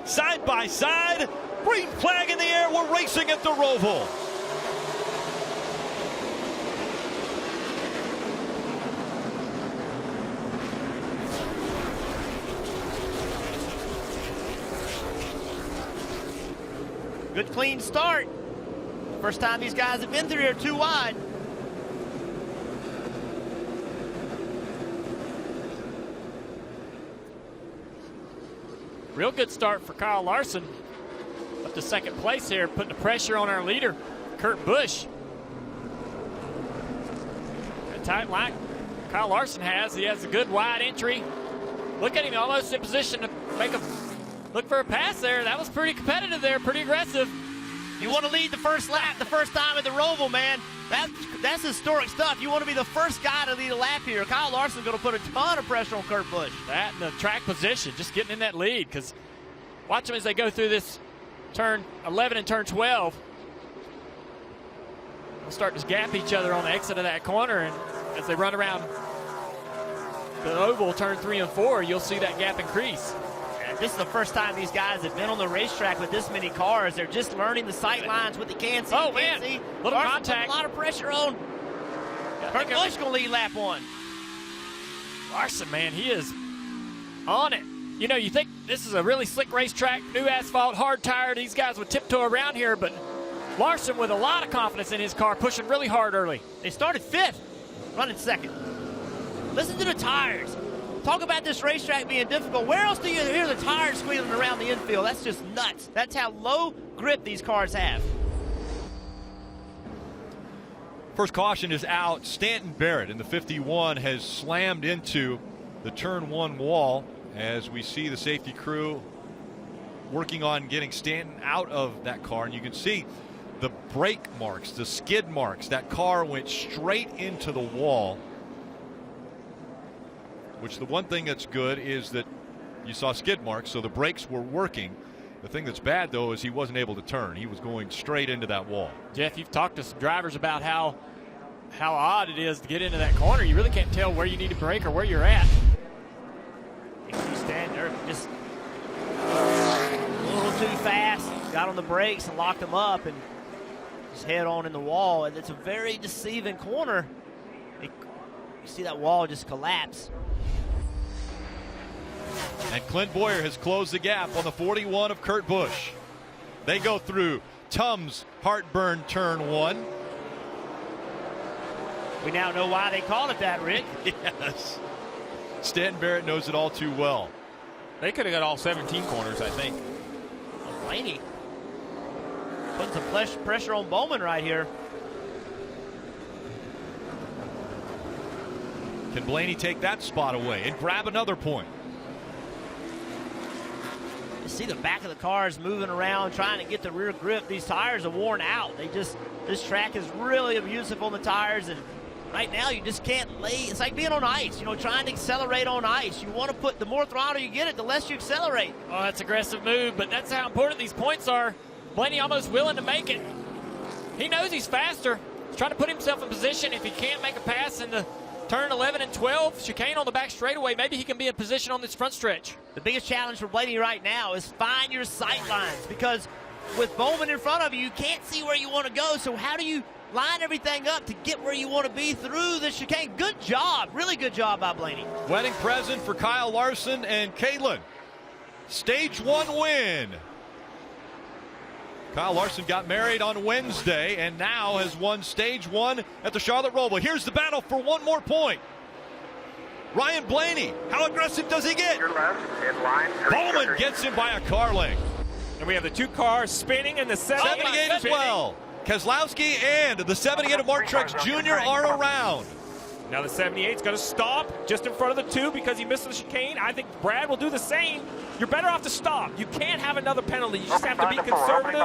side by side. Green flag in the air. We're racing at the Roval. Good clean start. First time these guys have been through here too wide. Real good start for Kyle Larson. Up to second place here, putting the pressure on our leader, Kurt Busch. A tight line Kyle Larson has. He has a good wide entry. Look at him, almost in position to make a look for a pass there. That was pretty competitive there, pretty aggressive. You want to lead the first lap the first time at the Roval, man. That's historic stuff. You want to be the first guy to lead a lap here. Kyle Larson's going to put a ton of pressure on Kurt Busch. That and the track position, just getting in that lead, because watch them as they go through this turn 11 and turn 12. They'll start to gap each other on the exit of that corner, and as they run around the oval, turn 3 and 4, you'll see that gap increase. This is the first time these guys have been on the racetrack with this many cars. They're just learning the sight lines, what they can see. Oh, man. See. Little contact. A lot of pressure on. Kurt Busch going to lead lap 1. Larson, man, he is on it. You know, you think this is a really slick racetrack, new asphalt, hard tire. These guys would tiptoe around here, but Larson with a lot of confidence in his car, pushing really hard early. They started 5th, running 2nd. Listen to the tires. Talk about this racetrack being difficult. Where else do you hear the tires squealing around the infield? That's just nuts. That's how low grip these cars have. First caution is out. Stanton Barrett in the 51 has slammed into the turn 1 wall as we see the safety crew working on getting Stanton out of that car. And you can see the brake marks, the skid marks. That car went straight into the wall. Which the one thing that's good is that you saw skid marks, so the brakes were working. The thing that's bad, though, is he wasn't able to turn. He was going straight into that wall. Jeff, you've talked to some drivers about how odd it is to get into that corner. You really can't tell where you need to brake or where you're at. You stand there, just a little too fast. Got on the brakes and locked them up and just head on in the wall. And it's a very deceiving corner. You see that wall just collapse. And Clint Boyer has closed the gap on the 41 of Kurt Busch. They go through Tums Heartburn turn 1. We now know why they called it that, Rick. Yes. Stanton Barrett knows it all too well. They could have got all 17 corners, I think. Blaney putting some pressure on Bowman right here. Can Blaney take that spot away and grab another point? You see the back of the cars moving around, trying to get the rear grip. These tires are worn out. This track is really abusive on the tires, and right now you just can't lay. It's like being on ice, trying to accelerate on ice. You want to put, the more throttle you get it, the less you accelerate. Oh, that's an aggressive move, but that's how important these points are. Blaney almost willing to make it. He knows he's faster. He's trying to put himself in position. If he can't make a pass in the turn 11 and 12, chicane on the back straightaway, maybe he can be in position on this front stretch. The biggest challenge for Blaney right now is find your sight lines, because with Bowman in front of you, you can't see where you want to go. So how do you line everything up to get where you want to be through the chicane? Good job. Really good job by Blaney. Wedding present for Kyle Larson and Caitlin. Stage 1 win. Kyle Larson got married on Wednesday and now has won Stage 1 at the Charlotte Roval. Here's the battle for one more point. Ryan Blaney, how aggressive does he get? Your left, in line. Bowman gets him by a car length. And we have the 2 cars spinning and the 78 as well. Keselowski and the 78 of Mark Truex Jr. are around. Now the 78's going to stop just in front of the 2 because he missed the chicane. I think Brad will do the same. You're better off to stop. You can't have another penalty. You just have to be conservative.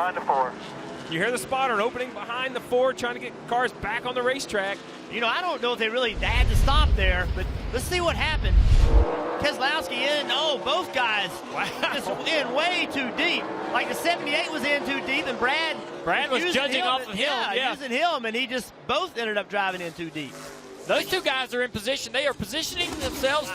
You hear the spotter opening behind the 4, trying to get cars back on the racetrack. I don't know if they really had to stop there, but let's see what happened. Keselowski in. Oh, both guys just in way too deep. Like the 78 was in too deep, and Brad was judging off of him. Yeah, using him, and he just both ended up driving in too deep. Those 2 guys are in position. They are positioning themselves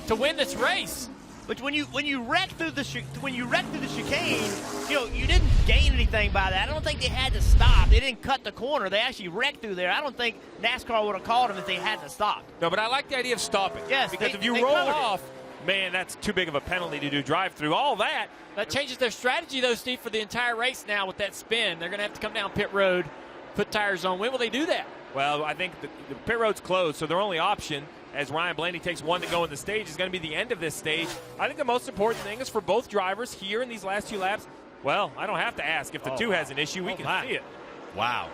to win this race. But when you wreck through the chicane, you know, you didn't gain anything by that. I don't think they had to stop. They didn't cut the corner. They actually wrecked through there. I don't think NASCAR would have called them if they hadn't stopped. No, but I like the idea of stopping. Yes, because if you they roll covered it. off, man, that's too big of a penalty to do drive-through. All that. That changes their strategy, though, Steve, for the entire race now with that spin. They're going to have to come down pit road, put tires on. When will they do that? Well, I think the pit road's closed, so their only option, as Ryan Blaney takes one to go in the stage, is going to be the end of this stage. I think the most important thing is for both drivers here in these last 2 laps. Well, I don't have to ask. If the 2 has an issue, we can see it. Wow.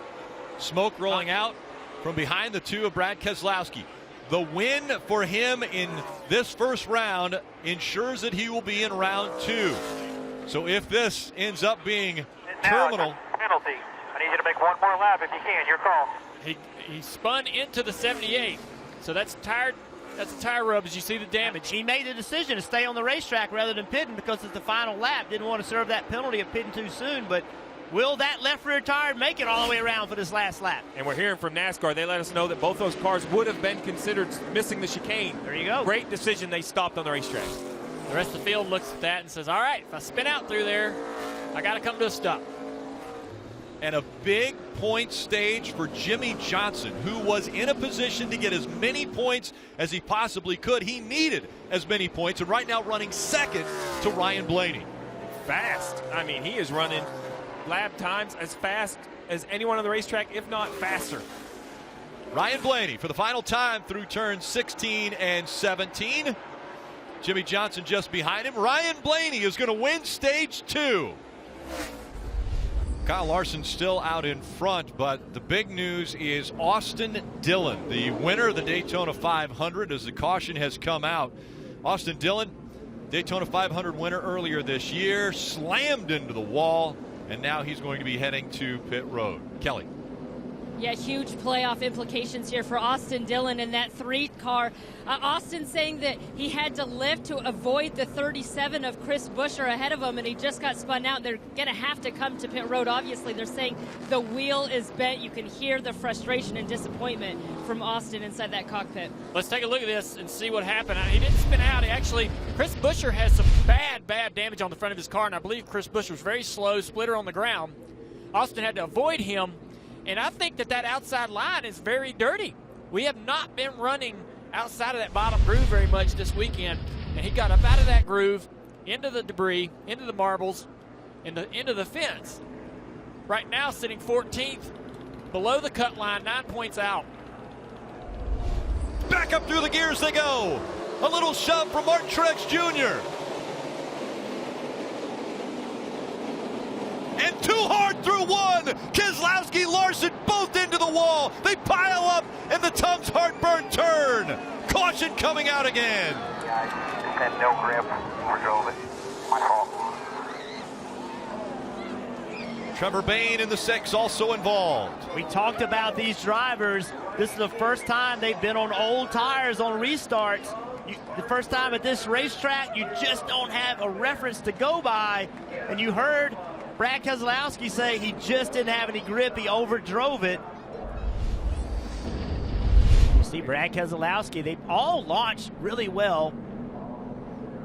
Smoke rolling out from behind the 2 of Brad Keselowski. The win for him in this first round ensures that he will be in round 2. So if this ends up being terminal. Penalty. I need you to make one more lap if you can. Your call. He spun into the 78. So that's a tire rub as you see the damage. He made the decision to stay on the racetrack rather than pitting because it's the final lap. Didn't want to serve that penalty of pitting too soon, but will that left rear tire make it all the way around for this last lap? And we're hearing from NASCAR. They let us know that both those cars would have been considered missing the chicane. There you go. Great decision. They stopped on the racetrack. The rest of the field looks at that and says, all right, if I spin out through there, I got to come to a stop. And a big point stage for Jimmie Johnson, who was in a position to get as many points as he possibly could. He needed as many points, and right now running second to Ryan Blaney. Fast. I mean, he is running lap times as fast as anyone on the racetrack, if not faster. Ryan Blaney for the final time through turns 16 and 17. Jimmie Johnson just behind him. Ryan Blaney is going to win stage 2. Kyle Larson still out in front, but the big news is Austin Dillon, the winner of the Daytona 500, as the caution has come out. Austin Dillon, Daytona 500 winner earlier this year, slammed into the wall, and now he's going to be heading to pit road. Kelly. Yeah, huge playoff implications here for Austin Dillon in that 3 car. Austin saying that he had to lift to avoid the 37 of Chris Buescher ahead of him, and he just got spun out. They're going to have to come to pit road. Obviously, they're saying the wheel is bent. You can hear the frustration and disappointment from Austin inside that cockpit. Let's take a look at this and see what happened. He didn't spin out. Chris Buescher has some bad damage on the front of his car, and I believe Chris Buescher was very slow, splitter on the ground. Austin had to avoid him. And I think that outside line is very dirty. We have not been running outside of that bottom groove very much this weekend. And he got up out of that groove, into the debris, into the marbles, into the fence. Right now sitting 14th, below the cut line, 9 points out. Back up through the gears they go. A little shove from Martin Truex Jr. And too hard through one. Keselowski, Larson, both into the wall. They pile up in the Tums heartburn turn. Caution coming out again. Yeah, I just had no grip or drove it. My fault. Trevor Bayne in the 6 also involved. We talked about these drivers. This is the first time they've been on old tires on restarts. The first time at this racetrack, you just don't have a reference to go by. And you heard Brad Keselowski say he just didn't have any grip. He overdrove it. You see Brad Keselowski, they all launched really well.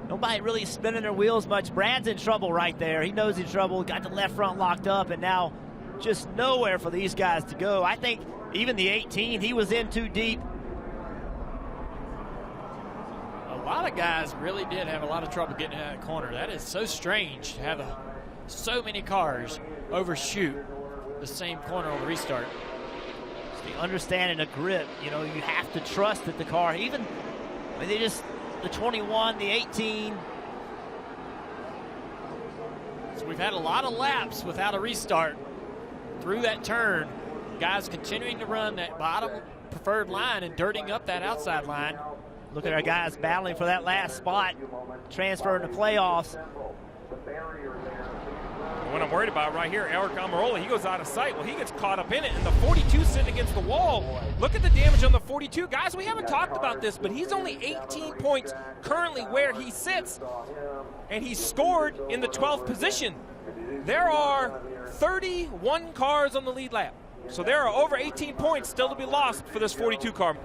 Nobody really spinning their wheels much. Brad's in trouble right there. He knows he's in trouble. Got the left front locked up, and now just nowhere for these guys to go. I think even the 18, he was in too deep. A lot of guys really did have a lot of trouble getting out of that corner. That is so strange to have so many cars overshoot the same corner on the restart. It's the understanding of grip. You know, you have to trust that the car, even the 21, the 18. So we've had a lot of laps without a restart through that turn. Guys continuing to run that bottom preferred line and dirting up that outside line. Look at our guys battling for that last spot, transferring to playoffs. What I'm worried about right here, Eric Almirola, he goes out of sight. Well, he gets caught up in it, and the 42 sitting against the wall. Look at the damage on the 42. Guys, we haven't talked about this, but he's only 18 points currently where he sits, and he's scored in the 12th position. There are 31 cars on the lead lap, so there are over 18 points still to be lost for this 42 car.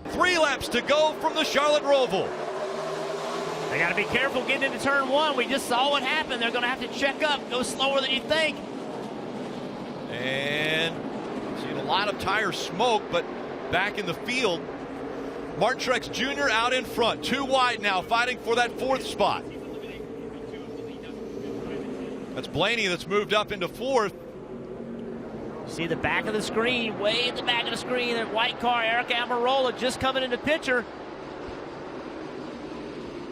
3 laps to go from the Charlotte Roval. They got to be careful getting into turn 1. We just saw what happened. They're going to have to check up, go slower than you think. And seeing a lot of tire smoke, but back in the field, Martin Truex Jr. out in front, 2 wide now, fighting for that 4th spot. That's Blaney that's moved up into 4th. See the back of the screen, way in the back of the screen, that white car, Eric Almirola just coming into picture.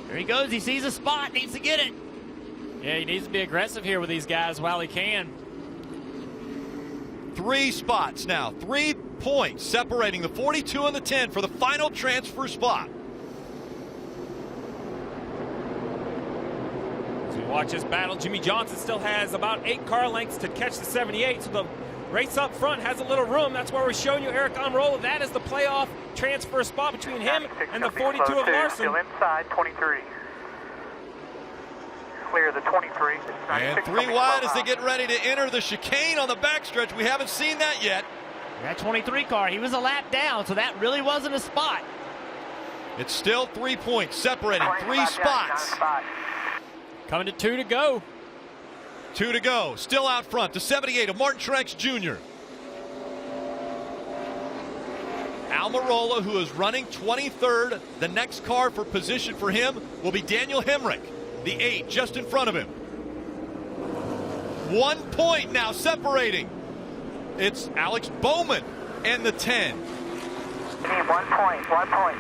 There he goes, he sees a spot, needs to get it. Yeah, he needs to be aggressive here with these guys while he can. 3 spots now, 3 points separating the 42 and the 10 for the final transfer spot. As we watch this battle, Jimmy Johnson still has about 8 car lengths to catch the 78, so the race up front has a little room. That's where we're showing you Eric Almirola. That is the playoff transfer spot between him and the 42 of Larson. Still inside 23. Clear the 23. And 3 wide as they get ready to enter the chicane on the backstretch. We haven't seen that yet. That 23 car, he was a lap down, so that really wasn't a spot. It's still 3 points separating 3 spots. Coming to 2 to go. 2 to go. Still out front. The 78 of Martin Truex Jr. Almirola, who is running 23rd. The next car for position for him will be Daniel Hemrick, the 8, just in front of him. 1 point now separating. It's Alex Bowman and the 10. 1 point, 1 point.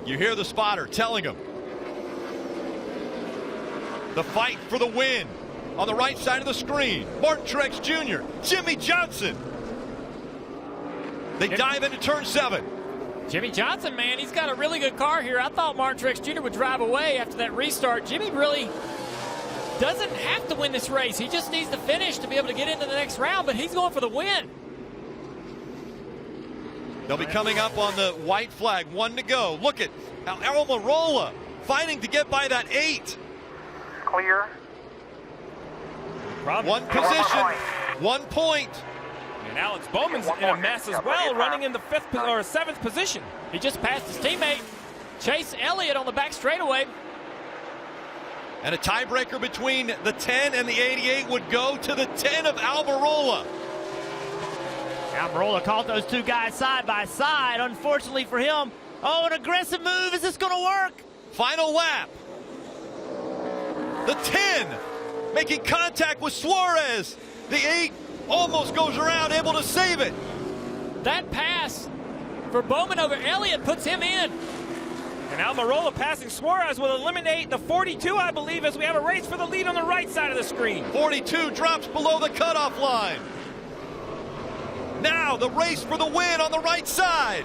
You hear the spotter telling him. The fight for the win on the right side of the screen. Martin Truex Jr., Jimmy Johnson. They dive into turn 7. Jimmy Johnson, man, he's got a really good car here. I thought Martin Truex Jr. would drive away after that restart. Jimmy really doesn't have to win this race. He just needs to finish to be able to get into the next round, but he's going for the win. They'll be coming up on the white flag. 1 to go. Look at Almirola fighting to get by that 8. Clear. 1 position, 1 point. And Alex Bowman's in a mess as well, running in the 5th or 7th position. He just passed his teammate, Chase Elliott, on the back straightaway. And a tiebreaker between the 10 and the 88 would go to the 10 of Almirola. Almirola caught those 2 guys side by side. Unfortunately for him, oh, an aggressive move. Is this going to work? Final lap. The 10 making contact with Suarez. The 8 almost goes around, able to save it. That pass for Bowman over Elliott puts him in. And Almirola passing Suarez will eliminate the 42, I believe, as we have a race for the lead on the right side of the screen. 42 drops below the cutoff line. Now the race for the win on the right side.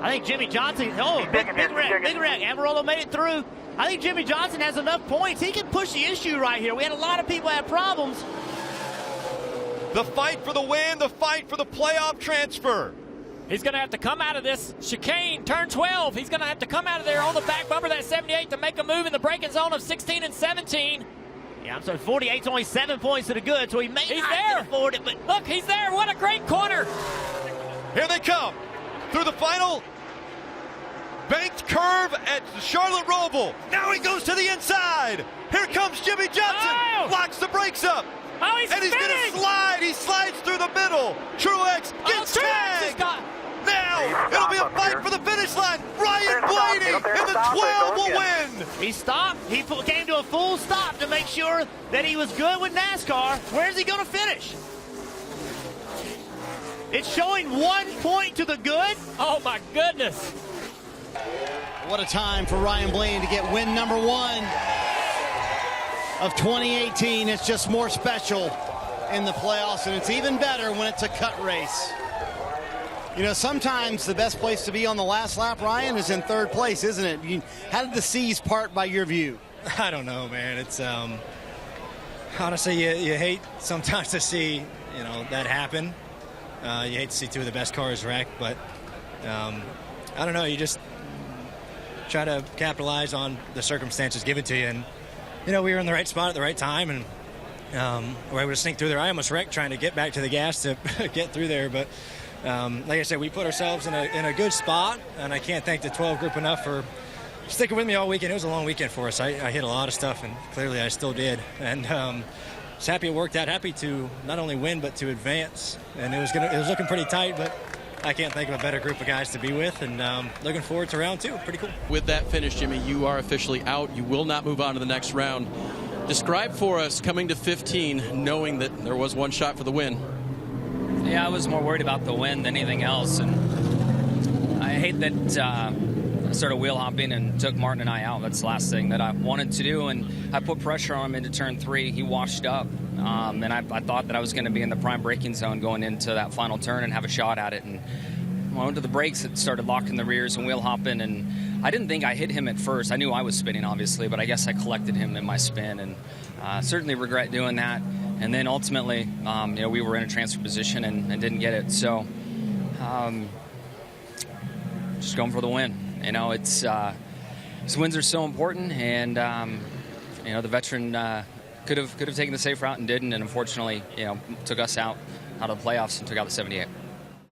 I think Jimmy Johnson, oh, big wreck. Almirola made it through. I think Jimmy Johnson has enough points. He can push the issue right here. We had a lot of people have problems. The fight for the win, the fight for the playoff transfer. He's going to have to come out of this chicane, turn 12. He's going to have to come out of there on the back bumper of that 78 to make a move in the braking zone of 16 and 17. Yeah, so 48's only 7 points to the good, so he may not afford it, but look, he's there. What a great corner. Here they come through the final banked curve at Charlotte Roval. Now he goes to the inside. Here comes Jimmy Johnson. Locks the brakes up. Oh, he's going to slide. He slides through the middle. Truex gets tagged. Now it'll be a fight for the finish line. Ryan Blaney in the 12 will win. He stopped. He came to a full stop to make sure that he was good with NASCAR. Where's he going to finish? It's showing 1 point to the good. Oh, my goodness. What a time for Ryan Blaney to get win number 1 of 2018. It's just more special in the playoffs, and it's even better when it's a cut race. You know, sometimes the best place to be on the last lap, Ryan, is in 3rd place, isn't it? How did the seas part by your view? I don't know, man. It's honestly, you hate sometimes to see, that happen. You hate to see 2 of the best cars wreck, but I don't know. You just try to capitalize on the circumstances given to you, and we were in the right spot at the right time, and we're able to sneak through there. I almost wrecked trying to get back to the gas to get through there, but like I said, we put ourselves in a good spot, and I can't thank the 12 group enough for sticking with me all weekend. It was a long weekend for us. I hit a lot of stuff, and clearly I still did. And just happy it worked out. Happy to not only win but to advance. And it was looking pretty tight, but I can't think of a better group of guys to be with. And looking forward to round 2. Pretty cool. With that finish, Jimmy, you are officially out. You will not move on to the next round. Describe for us coming to 15, knowing that there was one shot for the win. Yeah, I was more worried about the win than anything else, and I hate that I started wheel hopping and took Martin and I out. That's the last thing that I wanted to do, and I put pressure on him into turn 3. He washed up, and I thought that I was going to be in the prime braking zone going into that final turn and have a shot at it. And when I went to the brakes, it started locking the rears and wheel hopping, and I didn't think I hit him at first. I knew I was spinning, obviously, but I guess I collected him in my spin, and certainly regret doing that. And then ultimately, we were in a transfer position and didn't get it. So just going for the win. These wins are so important, and the veteran could have taken the safe route and didn't, and unfortunately, took us out of the playoffs and took out the 78.